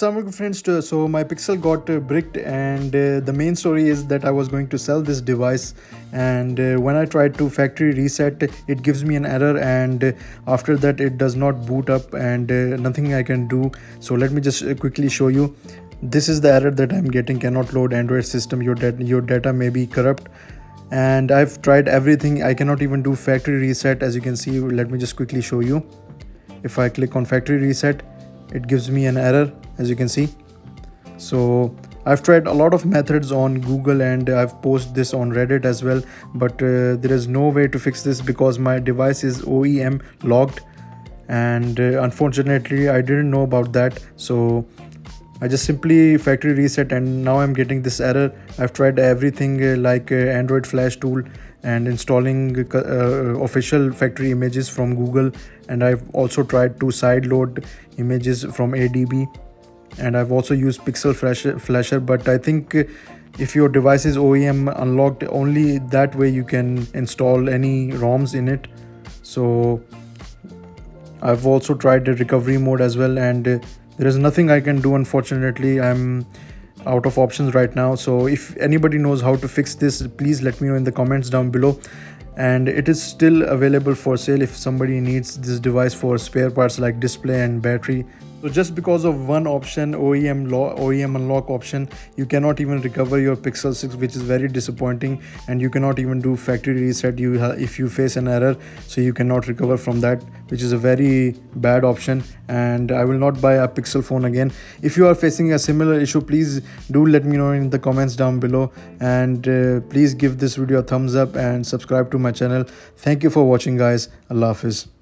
Assalamualaikum friends. So my Pixel got bricked, and the main story is that I was going to sell this device, and when I tried to factory reset, it gives me an error, and after that it does not boot up, and nothing I can do. So let me just quickly show you. This is the error that I'm getting: cannot load Android system. Your data may be corrupt. And I've tried everything. I cannot even do factory reset, as you can see. Let me just quickly show you. If I click on factory reset, it gives me an error, as you can see. So I've tried a lot of methods on Google, and I've posted this on Reddit as well, but there is no way to fix this because my device is OEM logged, and unfortunately I didn't know about that. So I just simply factory reset, and now I'm getting this error. I've tried everything like Android Flash tool and installing official factory images from Google, and I've also tried to side load images from ADB, and I've also used Pixel Flasher, but I think if your device is OEM unlocked, only that way you can install any ROMs in it. So I've also tried the recovery mode as well, and there is nothing I can do. Unfortunately, I'm out of options right now. So if anybody knows how to fix this, please let me know in the comments down below. And it is still available for sale if somebody needs this device for spare parts like display and battery. So just because of one option, OEM unlock option, you cannot even recover your Pixel 6, which is very disappointing. And you cannot even do factory reset if you face an error, so you cannot recover from that, which is a very bad option. And I will not buy a Pixel phone again. If you are facing a similar issue, please do let me know in the comments down below, and please give this video a thumbs up and subscribe to my channel. Thank you for watching, guys. Allah Hafiz.